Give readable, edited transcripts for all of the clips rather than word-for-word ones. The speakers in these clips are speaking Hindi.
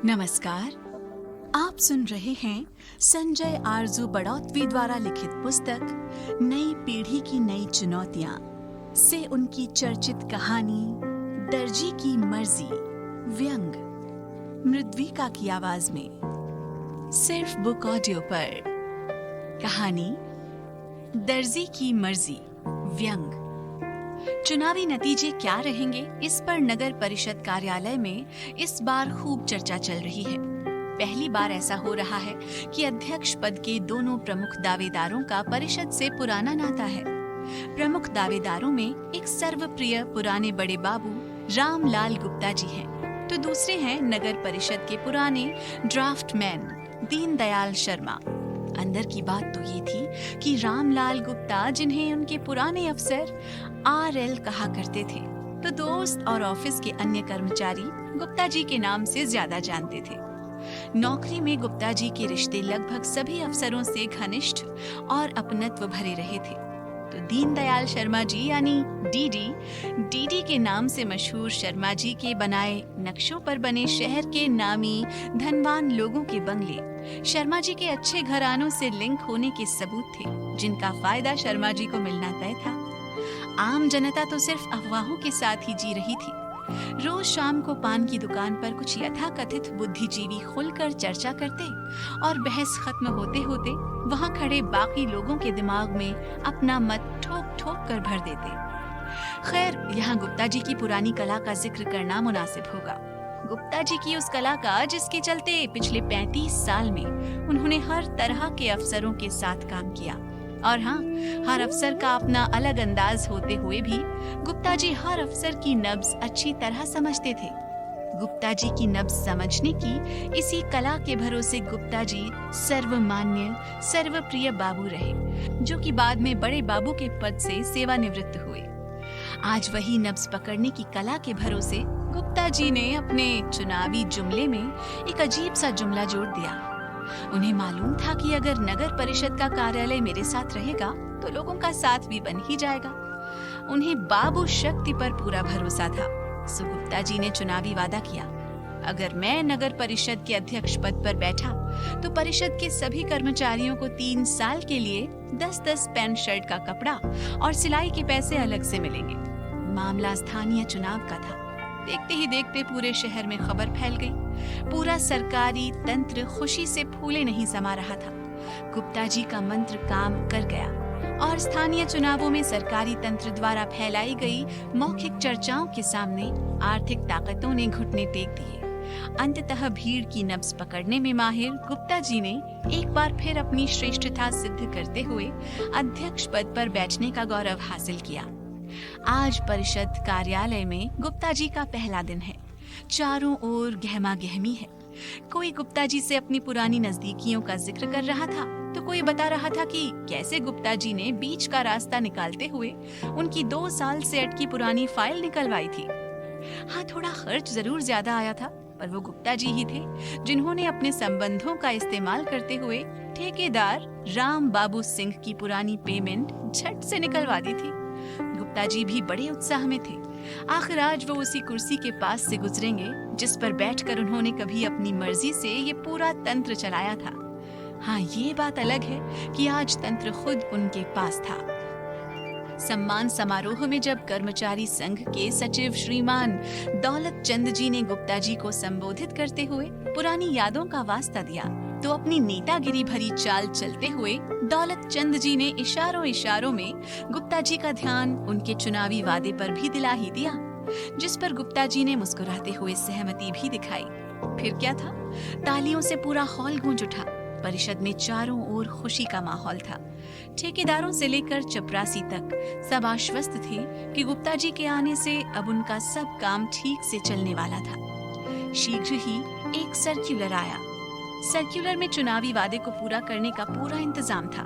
नमस्कार। आप सुन रहे हैं संजय आरजू बड़ौत्वी द्वारा लिखित पुस्तक नई पीढ़ी की नई चुनौतियां से उनकी चर्चित कहानी दर्जी की मर्जी व्यंग मृद्विका की आवाज में सिर्फ बुक ऑडियो पर। कहानी दर्जी की मर्जी व्यंग। चुनावी नतीजे क्या रहेंगे, इस पर नगर परिषद कार्यालय में इस बार खूब चर्चा चल रही है। पहली बार ऐसा हो रहा है कि अध्यक्ष पद के दोनों प्रमुख दावेदारों का परिषद से पुराना नाता है। प्रमुख दावेदारों में एक सर्वप्रिय पुराने बड़े बाबू रामलाल गुप्ता जी हैं, तो दूसरे हैं नगर परिषद के पुराने ड्राफ्टमैन दीनदयाल शर्मा। अंदर की बात तो ये थी कि रामलाल गुप्ता, जिन्हें उनके पुराने अफसर RL कहा करते थे, तो दोस्त और ऑफिस के अन्य कर्मचारी गुप्ता जी के नाम से ज्यादा जानते थे। नौकरी में गुप्ता जी के रिश्ते लगभग सभी अफसरों से घनिष्ठ और अपनत्व भरे रहे थे। तो दीनदयाल शर्मा जी यानी डीडी के नाम से मशहूर शर्मा जी के बनाए नक्शों पर बने शहर के नामी धनवान लोगों के बंगले शर्मा जी के अच्छे घरानों से लिंक होने के सबूत थे, जिनका फायदा शर्मा जी को मिलना तय था। आम जनता तो सिर्फ अफवाहों के साथ ही जी रही थी। रोज शाम को पान की दुकान पर कुछ यथाकथित बुद्धिजीवी खुलकर चर्चा करते और बहस खत्म होते होते वहां खड़े बाकी लोगों के दिमाग में अपना मत ठोक ठोक कर भर देते। खैर, यहाँ गुप्ता जी की पुरानी कला का जिक्र करना मुनासिब होगा। गुप्ता जी की उस कला का जिसके चलते पिछले 35 साल में उन्होंने हर तरह के अफसरों के साथ काम किया। और हाँ, हर अफसर का अपना अलग अंदाज होते हुए भी गुप्ता जी हर अफसर की नब्ज अच्छी तरह समझते थे। गुप्ता जी की नब्ज समझने की इसी कला के भरोसे गुप्ता जी सर्वमान्य सर्वप्रिय बाबू रहे, जो कि बाद में बड़े बाबू के पद से सेवानिवृत्त हुए। आज वही नब्ज पकड़ने की कला के भरोसे गुप्ता जी ने अपने चुनावी जुमले में एक अजीब सा जुमला जोड़ दिया। उन्हें मालूम था कि अगर नगर परिषद का कार्यालय मेरे साथ रहेगा तो लोगों का साथ भी बन ही जाएगा। उन्हें बाबू शक्ति पर पूरा भरोसा था। सो गुप्ता जी ने चुनावी वादा किया, अगर मैं नगर परिषद के अध्यक्ष पद पर बैठा तो परिषद के सभी कर्मचारियों को 3 साल के लिए 10-10 पैंट शर्ट का कपड़ा और सिलाई के पैसे अलग से मिलेंगे। मामला स्थानीय चुनाव का था। देखते ही देखते पूरे शहर में खबर फैल गई। पूरा सरकारी तंत्र खुशी से फूले नहीं समा रहा था। गुप्ता जी का मंत्र काम कर गया और स्थानीय चुनावों में सरकारी तंत्र द्वारा फैलाई गई मौखिक चर्चाओं के सामने आर्थिक ताकतों ने घुटने टेक दिए। अंततः भीड़ की नब्ज पकड़ने में माहिर गुप्ता जी ने एक बार फिर अपनी श्रेष्ठता सिद्ध करते हुए अध्यक्ष पद पर बैठने का गौरव हासिल किया। आज परिषद कार्यालय में गुप्ता जी का पहला दिन है। चारों ओर गहमा गहमी है। कोई गुप्ता जी से अपनी पुरानी नजदीकियों का जिक्र कर रहा था, तो कोई बता रहा था कि कैसे गुप्ता जी ने बीच का रास्ता निकालते हुए उनकी 2 साल से अटकी पुरानी फाइल निकलवाई थी। हाँ, थोड़ा खर्च जरूर ज्यादा आया था, पर वो गुप्ता जी ही थे जिन्होंने अपने संबंधों का इस्तेमाल करते हुए ठेकेदार राम बाबू सिंह की पुरानी पेमेंट झट से निकलवा दी थी। गुप्ता जी भी बड़े उत्साह में थे। आखिर आज वो उसी कुर्सी के पास से गुजरेंगे जिस पर बैठकर उन्होंने कभी अपनी मर्जी से ये पूरा तंत्र चलाया था। हाँ, ये बात अलग है कि आज तंत्र खुद उनके पास था। सम्मान समारोह में जब कर्मचारी संघ के सचिव श्रीमान दौलत चंद जी ने गुप्ता जी को संबोधित करते हुए पुरानी यादों का वास्ता दिया, तो अपनी नेतागिरी भरी चाल चलते हुए दौलत चंद जी ने इशारों में गुप्ता जी का ध्यान उनके चुनावी वादे पर भी दिला ही दिया, जिस पर गुप्ता जी ने मुस्कुराते हुए सहमति भी दिखाई। फिर क्या था, तालियों से पूरा हॉल गूंज उठा। परिषद में चारों ओर खुशी का माहौल था। ठेकेदारों से लेकर चपरासी तक सब आश्वस्त थे कि गुप्ता जी के आने से अब उनका सब काम ठीक से चलने वाला था। शीघ्र ही एक सर्कुलर आया। सर्कुलर में चुनावी वादे को पूरा करने का पूरा इंतजाम था।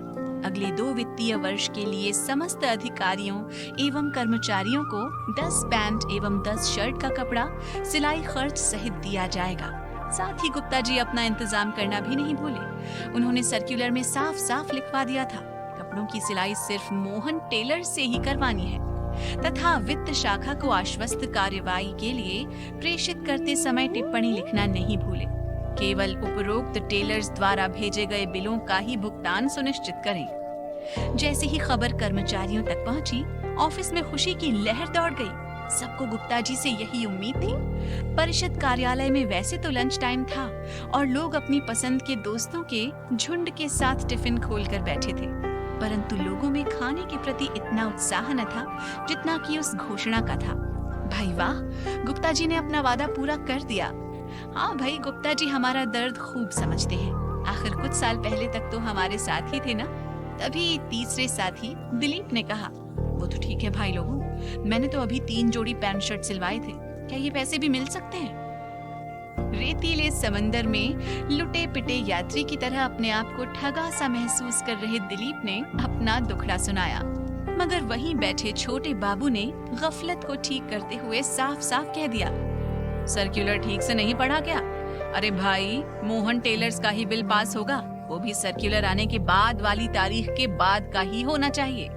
अगले 2 वित्तीय वर्ष के लिए समस्त अधिकारियों एवं कर्मचारियों को 10 पैंट एवं 10 शर्ट का कपड़ा सिलाई खर्च सहित दिया जाएगा। साथ ही गुप्ता जी अपना इंतजाम करना भी नहीं भूले। उन्होंने सर्कुलर में साफ साफ लिखवा दिया था, कपड़ों की सिलाई सिर्फ मोहन टेलर से ही करवानी है तथा वित्त शाखा को आश्वस्त कार्यवाही के लिए प्रेषित करते समय टिप्पणी लिखना नहीं भूले। केवल उपरोक्त टेलर्स द्वारा भेजे गए बिलों का ही भुगतान सुनिश्चित करें। जैसे ही खबर कर्मचारियों तक पहुंची, ऑफिस में खुशी की लहर दौड़ गई। सबको गुप्ता जी से यही उम्मीद थी। परिषद कार्यालय में वैसे तो लंच टाइम था और लोग अपनी पसंद के दोस्तों के झुंड के साथ टिफिन खोलकर बैठे थे, परंतु लोगों में खाने के प्रति इतना उत्साह न था जितना कि उस घोषणा का था। भाई वाह, गुप्ता जी ने अपना वादा पूरा कर दिया। हाँ भाई, गुप्ता जी हमारा दर्द खूब समझते हैं। आखिर कुछ साल पहले तक तो हमारे साथ ही थे ना। तभी तीसरे साथी दिलीप ने कहा, वो तो ठीक है भाई लोगों, मैंने तो अभी 3 जोड़ी पैंट शर्ट सिलवाए थे, क्या ये पैसे भी मिल सकते हैं? रेतीले समंदर में लुटे पिटे यात्री की तरह अपने आप को ठगा सा महसूस कर रहे दिलीप ने अपना दुखड़ा सुनाया, मगर वहीं बैठे छोटे बाबू ने गफलत को ठीक करते हुए साफ साफ कह दिया, सर्कुलर ठीक से नहीं पढ़ा क्या? अरे भाई, मोहन टेलर्स का ही बिल पास होगा, वो भी सर्कुलर आने के बाद वाली तारीख के बाद का ही होना चाहिए।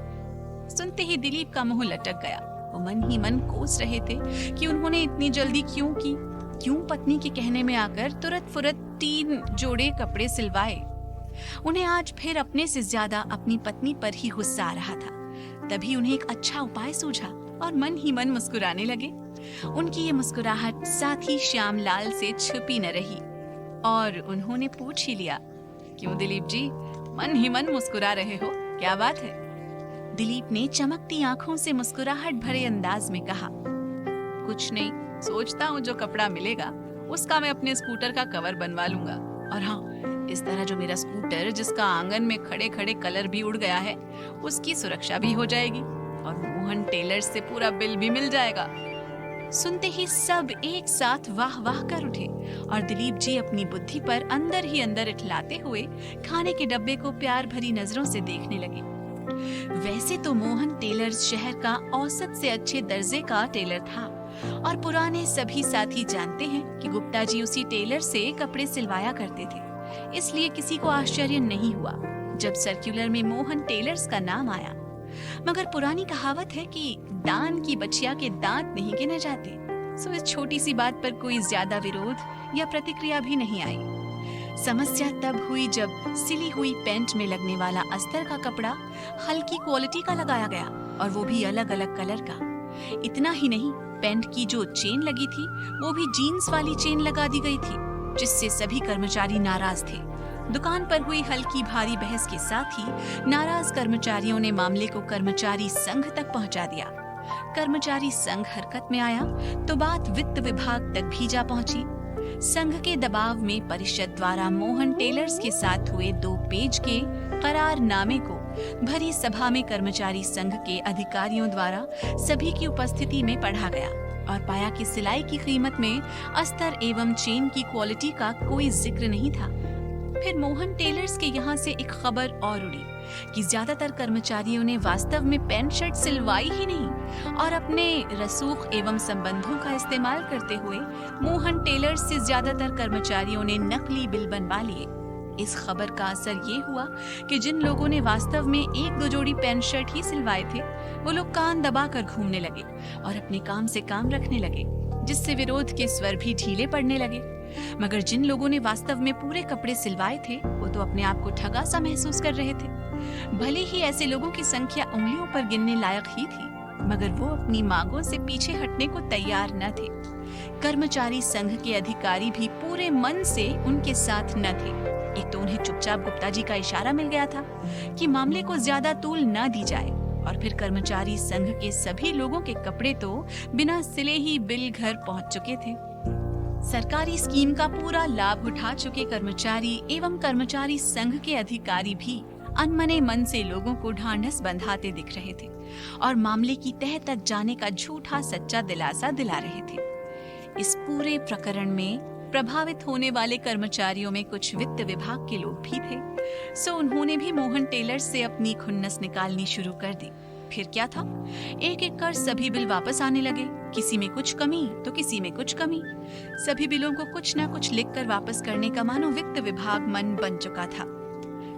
सुनते ही दिलीप का मुंह लटक गया। वो मन ही मन कोस रहे थे कि उन्होंने इतनी जल्दी क्यों की, क्यों पत्नी के कहने में आकर तुरंत फुरत 3 जोड़े कपड़े सिलवाए। उन्हें आज फिर अपने से ज्यादा अपनी पत्नी पर ही गुस्सा आ रहा था। तभी उन्हें एक अच्छा उपाय सूझा और मन ही मन मुस्कुराने लगे। उनकी ये मुस्कुराहट साथी श्यामलाल से छुपी न रही और उन्होंने पूछ ही लिया, क्यों दिलीप जी, मन ही मन मुस्कुरा रहे हो, क्या बात है? दिलीप ने चमकती आंखों से मुस्कुराहट भरे अंदाज में कहा, कुछ नहीं, सोचता हूँ जो कपड़ा मिलेगा उसका मैं अपने स्कूटर का कवर बनवा लूंगा। और हाँ, इस तरह जो मेरा स्कूटर जिसका आंगन में खड़े खड़े कलर भी उड़ गया है, उसकी सुरक्षा भी हो जाएगी और मोहन टेलर्स से पूरा बिल भी मिल जाएगा। सुनते ही सब एक साथ वाह वाह कर उठे और दिलीप जी अपनी बुद्धि पर अंदर ही अंदर इठलाते हुए खाने के डब्बे को प्यार भरी नजरों से देखने लगे। वैसे तो मोहन टेलर्स शहर का औसत से अच्छे दर्जे का टेलर था और पुराने सभी साथी जानते हैं कि गुप्ता जी उसी टेलर से कपड़े सिलवाया करते थे, इसलिए किसी को आश्चर्य नहीं हुआ जब सर्कुलर में मोहन टेलर्स का नाम आया। मगर पुरानी कहावत है कि दान की बछिया के दांत नहीं गिने जाते, सो इस छोटी सी बात पर कोई ज्यादा विरोध या प्रतिक्रिया भी नहीं आई। समस्या तब हुई जब सिली हुई पैंट में लगने वाला अस्तर का कपड़ा हल्की क्वालिटी का लगाया गया और वो भी अलग अलग कलर का। इतना ही नहीं, पैंट की जो चेन लगी थी वो भी जीन्स वाली चेन लगा दी गई थी, जिससे सभी कर्मचारी नाराज थे। दुकान पर हुई हल्की भारी बहस के साथ ही नाराज कर्मचारियों ने मामले को कर्मचारी संघ तक पहुंचा दिया। कर्मचारी संघ हरकत में आया तो बात वित्त विभाग तक भी जा पहुंची। संघ के दबाव में परिषद द्वारा मोहन टेलर्स के साथ हुए 2 पेज के करारनामे को भरी सभा में कर्मचारी संघ के अधिकारियों द्वारा सभी की उपस्थिति में पढ़ा गया और पाया कि सिलाई की कीमत में अस्तर एवं चेन की क्वालिटी का कोई जिक्र नहीं था। फिर मोहन टेलर्स के यहाँ से एक खबर और उड़ी कि ज्यादातर कर्मचारियों ने वास्तव में पैंट शर्ट सिलवाई ही नहीं और अपने रसूख एवं संबंधों का इस्तेमाल करते हुए मोहन टेलर्स से ज्यादातर कर्मचारियों ने नकली बिल बनवा लिए। इस खबर का असर ये हुआ कि जिन लोगों ने वास्तव में 1-2 जोड़ी पैंट शर्ट ही सिलवाए थे, वो लोग कान दबाकर घूमने लगे और अपने काम से काम रखने लगे, जिससे विरोध के स्वर भी ढीले पड़ने लगे। मगर जिन लोगों ने वास्तव में पूरे कपड़े सिलवाए थे, वो तो अपने आप को ठगा सा महसूस कर रहे थे। भले ही ऐसे लोगों की संख्या उंगलियों पर गिनने लायक ही थी, मगर वो अपनी मांगों से पीछे हटने को तैयार न थे। कर्मचारी संघ के अधिकारी भी पूरे मन से उनके साथ न थे। एक तो उन्हें चुपचाप गुप्ता जी का इशारा मिल गया था कि मामले को ज्यादा तूल न दी जाए, और फिर कर्मचारी संघ के सभी लोगों के कपड़े तो बिना सिले ही बिल घर पहुंच चुके थे। सरकारी स्कीम का पूरा लाभ उठा चुके कर्मचारी एवं कर्मचारी संघ के अधिकारी भी अनमने मन से लोगों को ढांढस बंधाते दिख रहे थे और मामले की तह तक जाने का झूठा सच्चा दिलासा दिला रहे थे। इस पूरे प्रकरण में प्रभावित होने वाले कर्मचारियों में कुछ वित्त विभाग के लोग भी थे, सो उन्होंने भी मोहन टेलर्स से अपनी खुन्नस निकालनी शुरू कर दी। फिर क्या था, एक एक कर सभी बिल वापस आने लगे, किसी में कुछ कमी तो किसी में कुछ कमी। सभी बिलों को कुछ ना कुछ लिखकर वापस करने का मानो वित्त विभाग मन बन चुका था।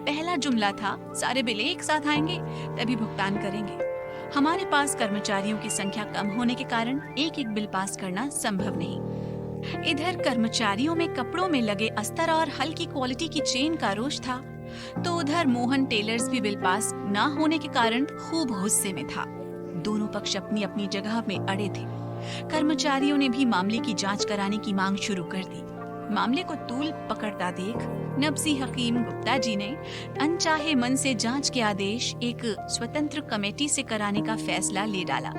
पहला जुमला था, सारे बिल एक साथ आएंगे तभी भुगतान करेंगे। हमारे पास कर्मचारियों की संख्या कम होने के कारण एक एक बिल पास करना संभव नहीं। इधर कर्मचारियों में कपड़ों में लगे अस्तर और हल्की क्वालिटी की चेन का रोष था, तो उधर मोहन टेलर्स भी बिल पास ना होने के कारण खूब गुस्से में था। दोनों पक्ष अपनी अपनी जगह में अड़े थे। कर्मचारियों ने भी मामले की जांच कराने की मांग शुरू कर दी। मामले को तूल पकड़ता देख नब्जी हकीम गुप्ता जी ने अनचाहे मन से जांच के आदेश एक स्वतंत्र कमेटी से कराने का फैसला ले डाला।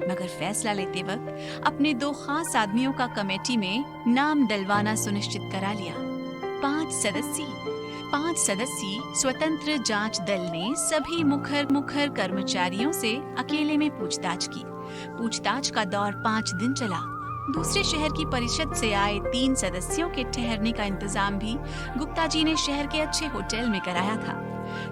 मगर फैसला लेते वक्त अपने 2 खास आदमियों का कमेटी में नाम डलवाना सुनिश्चित करा लिया। 5 सदस्यीय स्वतंत्र जांच दल ने सभी मुखर कर्मचारियों से अकेले में पूछताछ की। पूछताछ का दौर 5 दिन चला। दूसरे शहर की परिषद से आए 3 सदस्यों के ठहरने का इंतजाम भी गुप्ता जी ने शहर के अच्छे होटल में कराया था।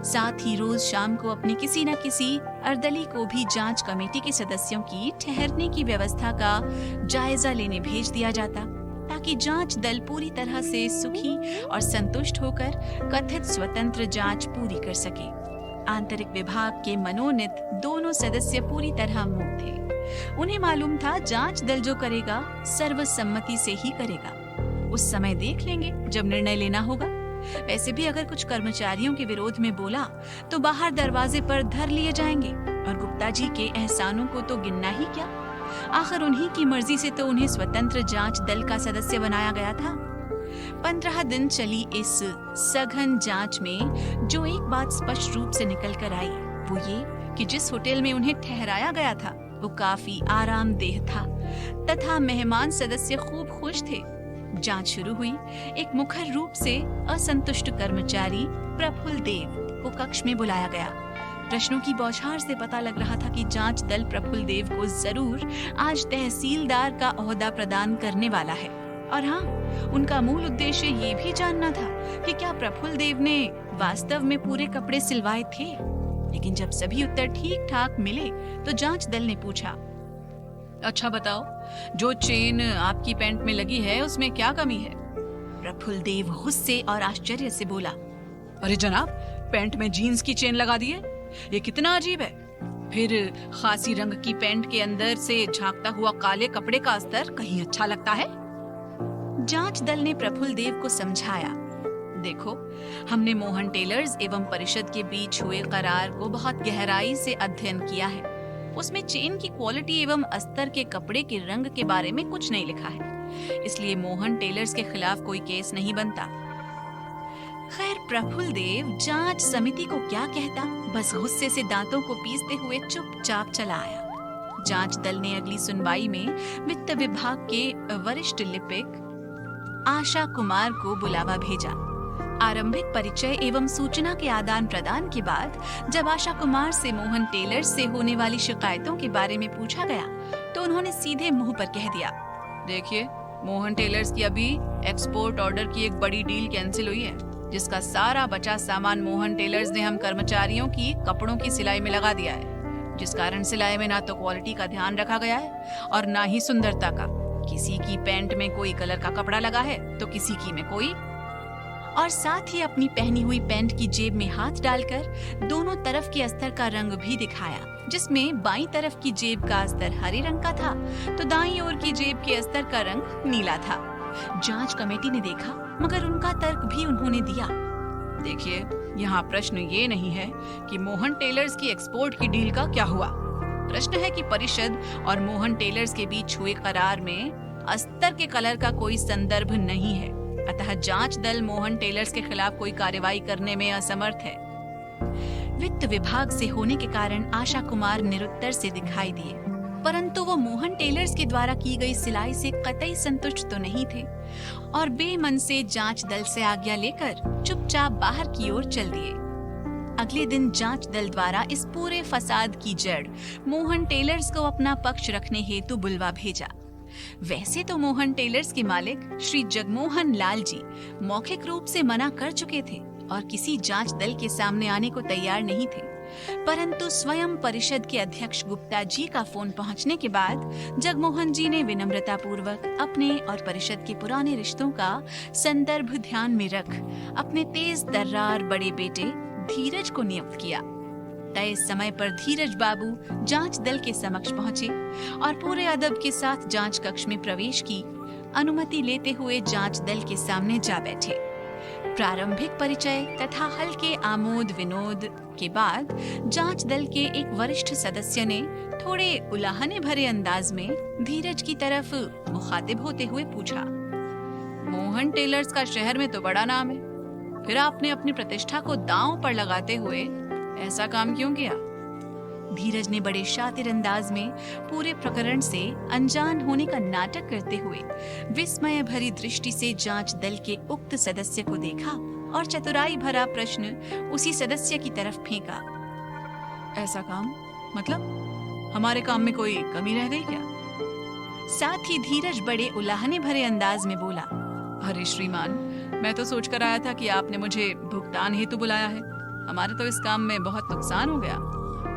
साथ ही रोज शाम को अपने किसी न किसी अर्दली को भी जांच कमेटी के सदस्यों की ठहरने की व्यवस्था का जायजा लेने भेज दिया जाता, ताकि जांच दल पूरी तरह से सुखी और संतुष्ट होकर कथित स्वतंत्र जांच पूरी कर सके। आंतरिक विभाग के मनोनीत दोनों सदस्य पूरी तरह मूक थे। उन्हें मालूम था जांच दल जो करेगा सर्वसम्मति से ही करेगा। उस समय देख लेंगे जब निर्णय लेना होगा। वैसे भी अगर कुछ कर्मचारियों के विरोध में बोला तो बाहर दरवाजे पर धर लिए जाएंगे, और गुप्ता जी के एहसानों को तो गिनना ही क्या। आखिर उन्हीं की मर्जी से तो उन्हें स्वतंत्र जांच दल का सदस्य बनाया गया था। 15 दिन चली इस सघन जांच में जो एक बात स्पष्ट रूप से निकल कर आई, वो ये कि जिस होटल में उन्हें ठहराया गया था वो काफी आरामदेह था तथा मेहमान सदस्य खूब खुश थे। जांच शुरू हुई। एक मुखर रूप से असंतुष्ट कर्मचारी प्रफुल्ल देव को कक्ष में बुलाया गया। प्रश्नों की बौछार से पता लग रहा था कि जांच दल प्रफुल्ल देव को जरूर आज तहसीलदार का ओहदा प्रदान करने वाला है। और हाँ, उनका मूल उद्देश्य ये भी जानना था कि क्या प्रफुल्ल देव ने वास्तव में पूरे कपड़े सिलवाए थे। लेकिन जब सभी उत्तर ठीक ठाक मिले तो जांच दल ने पूछा, अच्छा बताओ, जो चेन आपकी पैंट में लगी है उसमें क्या कमी है? प्रफुल्ल देव गुस्से और आश्चर्य से बोला, अरे जनाब, पैंट में जीन्स की चेन लगा दी है, ये कितना अजीब है। फिर खासी रंग की पैंट के अंदर से झांकता हुआ काले कपड़े का अस्तर कहीं अच्छा लगता है? जांच दल ने प्रफुल्ल देव को समझाया, देखो, हमने मोहन टेलर्स एवं परिषद के बीच हुए करार को बहुत गहराई से अध्ययन किया है। उसमें चेन की क्वालिटी एवं अस्तर के कपड़े के रंग के बारे में कुछ नहीं लिखा है, इसलिए मोहन टेलर्स के खिलाफ कोई केस नहीं बनता। खैर, प्रफुल्ल देव जांच समिति को क्या कहता, बस गुस्से से दांतों को पीसते हुए चुपचाप चला आया। जांच दल ने अगली सुनवाई में वित्त विभाग के वरिष्ठ लिपिक आशा कुमार को बुलावा भेजा। आरंभिक परिचय एवं सूचना के आदान प्रदान के बाद जब आशा कुमार से मोहन टेलर्स से होने वाली शिकायतों के बारे में पूछा गया तो उन्होंने सीधे मुंह पर कह दिया, देखिए, मोहन टेलर्स की अभी एक्सपोर्ट ऑर्डर की एक बड़ी डील कैंसिल हुई है, जिसका सारा बचा सामान मोहन टेलर्स ने हम कर्मचारियों की कपड़ों की सिलाई में लगा दिया है, जिस कारण सिलाई में ना तो क्वालिटी का ध्यान रखा गया है और ना ही सुंदरता का। किसी की पैंट में कोई कलर का कपड़ा लगा है तो किसी की में कोई, और साथ ही अपनी पहनी हुई पैंट की जेब में हाथ डालकर दोनों तरफ के अस्तर का रंग भी दिखाया, जिसमें बाईं तरफ की जेब का अस्तर हरे रंग का था तो दाईं ओर की जेब के अस्तर का रंग नीला था। जांच कमेटी ने देखा, मगर उनका तर्क भी उन्होंने दिया, देखिए, यहाँ प्रश्न ये नहीं है कि मोहन टेलर्स की एक्सपोर्ट की डील का क्या हुआ। प्रश्न है कि परिषद और मोहन टेलर्स के बीच हुए करार में अस्तर के कलर का कोई संदर्भ नहीं है, अतः जांच दल मोहन टेलर्स के खिलाफ कोई कार्रवाई करने में असमर्थ है। वित्त विभाग से होने के कारण आशा कुमार निरुत्तर से दिखाई दिए, परंतु वो मोहन टेलर्स के द्वारा की गई सिलाई से कतई संतुष्ट तो नहीं थे और बेमन से जांच दल से आज्ञा लेकर चुपचाप बाहर की ओर चल दिए। अगले दिन जांच दल द्वारा इस पूरे फसाद की जड़ मोहन टेलर्स को अपना पक्ष रखने हेतु बुलवा भेजा। वैसे तो मोहन टेलर्स के मालिक श्री जगमोहन लाल जी मौखिक रूप से मना कर चुके थे और किसी जांच दल के सामने आने को तैयार नहीं थे, परंतु स्वयं परिषद के अध्यक्ष गुप्ता जी का फोन पहुंचने के बाद जगमोहन जी ने विनम्रता पूर्वक अपने और परिषद के पुराने रिश्तों का संदर्भ ध्यान में रख अपने तेज तर्रार बड़े बेटे धीरज को नियुक्त किया। तय समय पर धीरज बाबू जांच दल के समक्ष पहुंचे और पूरे अदब के साथ जांच कक्ष में प्रवेश की अनुमति लेते हुए जांच दल के सामने जा बैठे। प्रारंभिक परिचय तथा हल्के आमोद विनोद के बाद जांच दल के एक वरिष्ठ सदस्य ने थोड़े उलाहने भरे अंदाज में धीरज की तरफ मुखातिब होते हुए पूछा, मोहन टेलर्स का शहर में तो बड़ा नाम है, फिर आपने अपनी प्रतिष्ठा को दांव पर लगाते हुए ऐसा काम क्यों किया? धीरज ने बड़े शातिर अंदाज में पूरे प्रकरण से अनजान होने का नाटक करते हुए विस्मय भरी दृष्टि से जांच दल के उक्त सदस्य को देखा और चतुराई भरा प्रश्न उसी सदस्य की तरफ फेंका। ऐसा काम मतलब हमारे काम में कोई कमी रह गई क्या? साथ ही धीरज बड़े उलाहने भरे अंदाज में बोला, अरे श्रीमान, मैं तो सोचकर आया था कि आपने मुझे भुगतान हेतु बुलाया है। हमारे तो इस काम में बहुत नुकसान हो गया।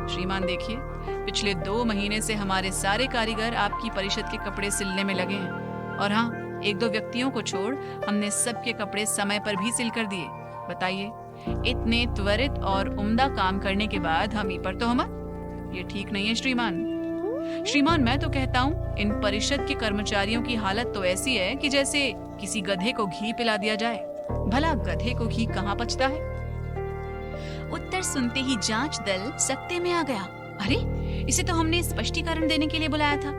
श्रीमान देखिए, पिछले 2 महीने से हमारे सारे कारीगर आपकी परिषद के कपड़े सिलने में लगे हैं, और हाँ, 1-2 व्यक्तियों को छोड़ हमने सबके कपड़े समय पर भी सिल कर दिए। बताइए, इतने त्वरित और उम्दा काम करने के बाद हम ही पर तो हम, ये ठीक नहीं है श्रीमान। श्रीमान, मैं तो कहता हूँ इन परिषद के कर्मचारियों की हालत तो ऐसी है कि जैसे किसी गधे को घी पिला दिया जाए। भला गधे को घी कहाँ पचता है? उत्तर सुनते ही जांच दल सकते में आ गया। अरे, इसे तो हमने स्पष्टीकरण देने के लिए बुलाया था।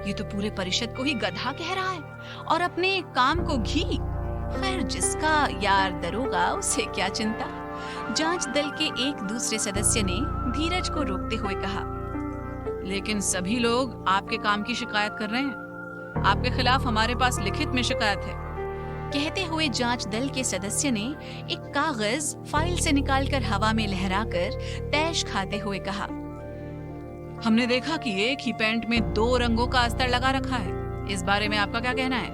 ये तो पूरे परिषद को ही गधा कह रहा है और अपने काम को घी। खैर, जिसका यार दरोगा उसे क्या चिंता। जांच दल के एक दूसरे सदस्य ने धीरज को रोकते हुए कहा, लेकिन सभी लोग आपके काम की शिकायत कर रहे हैं। आपके खिलाफ हमारे पास लिखित में शिकायत है। कहते हुए जांच दल के सदस्य ने एक कागज फाइल से निकालकर हवा में लहराकर तैश खाते हुए कहा, हमने देखा कि एक ही पैंट में 2 रंगों का अस्तर लगा रखा है। इस बारे में आपका क्या कहना है?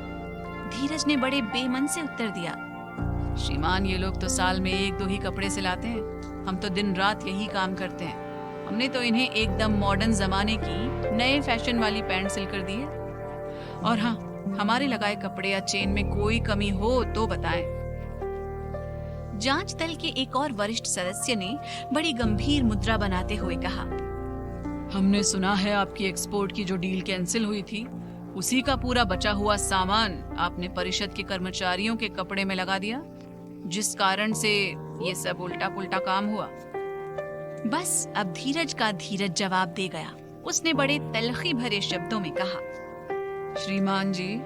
धीरज ने बड़े बेमन से उत्तर दिया, श्रीमान, ये लोग तो साल में 1-2 ही कपड़े सिलाते हैं। हम तो दिन रात यही काम करते हैं। हमने तो इन्हें एकदम मॉडर्न जमाने की नए फैशन वाली पैंट सिलकर दी है। और हाँ, हमारे लगाए कपड़े या चेन में कोई कमी हो तो बताएं। जांच दल के एक और वरिष्ठ सदस्य ने बड़ी गंभीर मुद्रा बनाते हुए कहा, हमने सुना है आपकी एक्सपोर्ट की जो डील कैंसिल हुई थी, उसी का पूरा बचा हुआ सामान आपने परिषद के कर्मचारियों के कपड़े में लगा दिया, जिस कारण से ये सब उल्टा पुल्टा काम हुआ। बस अब धीरज का धीरज जवाब दे गया। उसने बड़े तलखी भरे शब्दों में कहा, श्रीमान जी,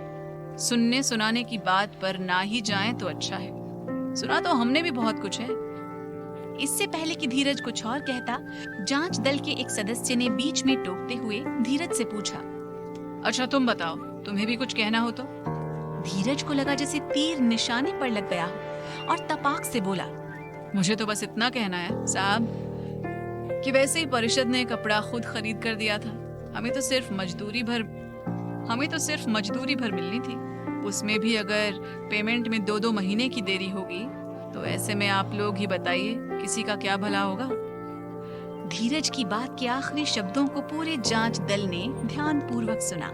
सुनने सुनाने की बात पर ना ही जाएं तो अच्छा है। सुना तो हमने भी बहुत कुछ है। इससे पहले कि धीरज कुछ और कहता, जांच दल के एक सदस्य ने बीच में टोकते हुए धीरज से पूछा, अच्छा तुम बताओ, तुम्हें भी कुछ कहना हो तो? धीरज को लगा जैसे तीर निशाने पर लग गया हो और तपाक से बोला, मुझे तो बस इतना कहना है साहब कि वैसे ही परिषद ने कपड़ा खुद खरीद कर दिया था। हमें तो सिर्फ मजदूरी भर मिलनी थी। उसमें भी अगर पेमेंट में 2-2 महीने की देरी होगी तो ऐसे में आप लोग ही बताइए किसी का क्या भला होगा। धीरज की बात के आखिरी शब्दों को पूरे जांच दल ने ध्यानपूर्वक सुना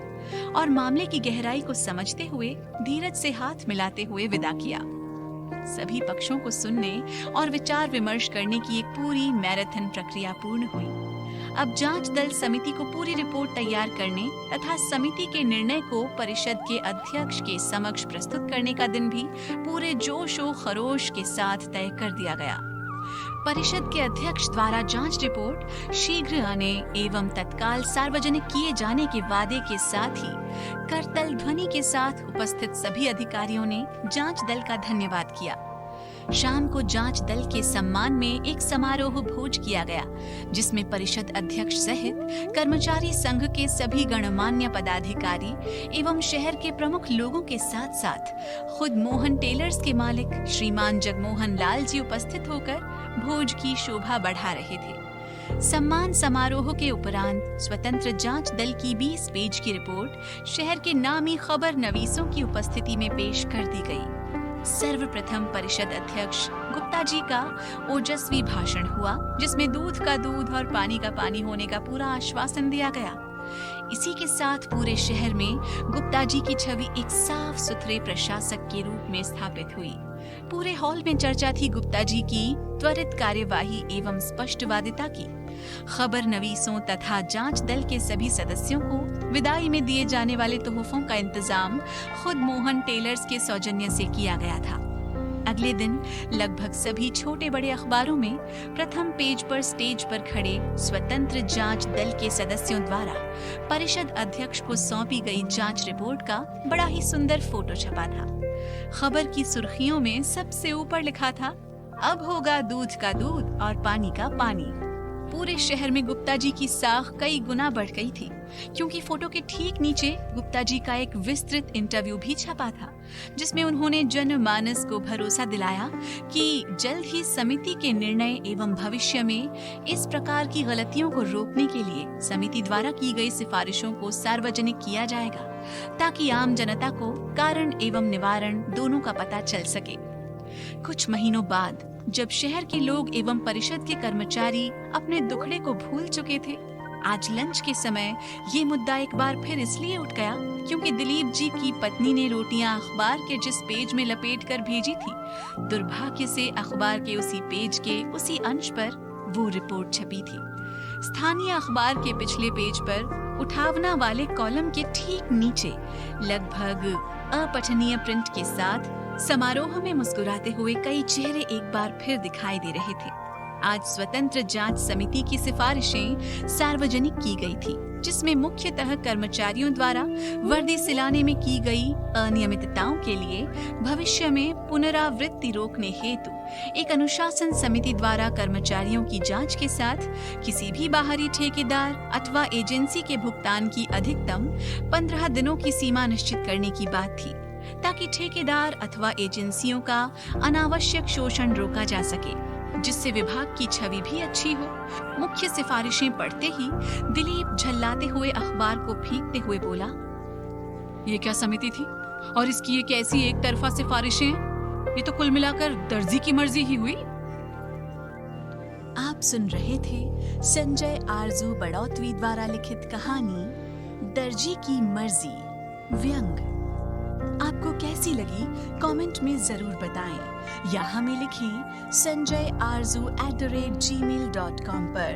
और मामले की गहराई को समझते हुए धीरज से हाथ मिलाते हुए विदा किया। सभी पक्षों को सुनने और विचार विमर्श करने की एक पूरी मैराथन प्रक्रिया पूर्ण हुई। अब जांच दल समिति को पूरी रिपोर्ट तैयार करने तथा समिति के निर्णय को परिषद के अध्यक्ष के समक्ष प्रस्तुत करने का दिन भी पूरे जोश और खरोश के साथ तय कर दिया गया। परिषद के अध्यक्ष द्वारा जांच रिपोर्ट शीघ्र आने एवं तत्काल सार्वजनिक किए जाने के वादे के साथ ही करतल ध्वनि के साथ उपस्थित सभी अधिकारियों ने जांच दल का धन्यवाद किया। शाम को जांच दल के सम्मान में एक समारोह भोज किया गया, जिसमें परिषद अध्यक्ष सहित कर्मचारी संघ के सभी गणमान्य पदाधिकारी एवं शहर के प्रमुख लोगों के साथ साथ खुद मोहन टेलर्स के मालिक श्रीमान जगमोहन लाल जी उपस्थित होकर भोज की शोभा बढ़ा रहे थे। सम्मान समारोह के उपरांत स्वतंत्र जांच दल की 20 पेज की रिपोर्ट शहर के नामी खबर नवीसों की उपस्थिति में पेश कर दी गई। सर्वप्रथम परिषद अध्यक्ष गुप्ता जी का ओजस्वी भाषण हुआ, जिसमें दूध का दूध और पानी का पानी होने का पूरा आश्वासन दिया गया। इसी के साथ पूरे शहर में गुप्ता जी की छवि एक साफ सुथरे प्रशासक के रूप में स्थापित हुई। पूरे हॉल में चर्चा थी गुप्ता जी की त्वरित कार्यवाही एवं स्पष्टवादिता की। खबर नवीसों तथा जांच दल के सभी सदस्यों को विदाई में दिए जाने वाले तोहफों का इंतजाम खुद मोहन टेलर्स के सौजन्य से किया गया था। अगले दिन लगभग सभी छोटे बड़े अखबारों में प्रथम पेज पर स्टेज पर खड़े स्वतंत्र जांच दल के सदस्यों द्वारा परिषद अध्यक्ष को सौंपी गई जांच रिपोर्ट का बड़ा ही सुंदर फोटो छपा था। खबर की सुर्खियों में सबसे ऊपर लिखा था, अब होगा दूध का दूध और पानी का पानी। पूरे शहर में गुप्ता जी की साख कई गुना बढ़ गई थी, क्योंकि फोटो के ठीक नीचे गुप्ता जी का एक विस्तृत इंटरव्यू भी छपा था, जिसमें उन्होंने जनमानस को भरोसा दिलाया कि जल्द ही समिति के निर्णय एवं भविष्य में इस प्रकार की गलतियों को रोकने के लिए समिति द्वारा की गई सिफारिशों को सार्वजनिक किया जाएगा, ताकि आम जनता को कारण एवं निवारण दोनों का पता चल सके। कुछ महीनों बाद जब शहर के लोग एवं परिषद के कर्मचारी अपने दुखड़े को भूल चुके थे, आज लंच के समय ये मुद्दा एक बार फिर इसलिए उठ गया क्योंकि दिलीप जी की पत्नी ने रोटियां अखबार के जिस पेज में लपेट कर भेजी थी, दुर्भाग्य से अखबार के उसी पेज के उसी अंश पर वो रिपोर्ट छपी थी। स्थानीय अखबार के पिछले पेज पर उठावना वाले कॉलम के ठीक नीचे लगभग अपठनीय प्रिंट के साथ समारोह में मुस्कुराते हुए कई चेहरे एक बार फिर दिखाई दे रहे थे। आज स्वतंत्र जांच समिति की सिफारिशें सार्वजनिक की गई थी, जिसमें मुख्यतः कर्मचारियों द्वारा वर्दी सिलाने में की गई अनियमितताओं के लिए भविष्य में पुनरावृत्ति रोकने हेतु एक अनुशासन समिति द्वारा कर्मचारियों की जांच के साथ किसी भी बाहरी ठेकेदार अथवा एजेंसी के भुगतान की अधिकतम 15 दिनों की सीमा निश्चित करने की बात थी, ताकि ठेकेदार अथवा एजेंसियों का अनावश्यक शोषण रोका जा सके, जिससे विभाग की छवि भी अच्छी हो। मुख्य सिफारिशें पढ़ते ही दिलीप झल्लाते हुए अखबार को फेंकते हुए बोला, ये क्या समिति थी और इसकी ये कैसी एक तरफा सिफारिशें हैं? ये तो कुल मिलाकर दर्जी की मर्जी ही हुई। आप सुन रहे थे संजय आरजू बड़ौतवी द्वारा लिखित कहानी दर्जी की मर्जी व्यंग। आपको कैसी लगी कमेंट में जरूर बताएं या हमें लिखें sanjayarzu@gmail.com पर।